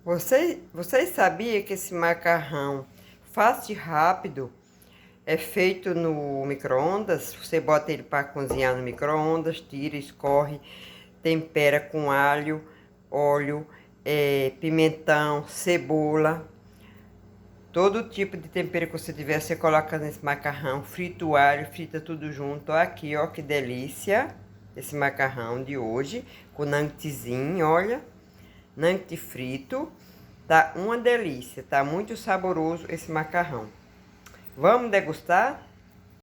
Vocês sabiam que esse macarrão fácil e rápido é feito no micro-ondas? Você bota ele para cozinhar no micro-ondas, tira, escorre, tempera com alho, óleo, pimentão, cebola. Todo tipo de tempero que você tiver, você coloca nesse macarrão, frita o alho, frita tudo junto. Aqui, ó, que delícia esse macarrão de hoje, com nantezinho, olha. Nanque frito, tá uma delícia, tá muito saboroso esse macarrão. Vamos degustar?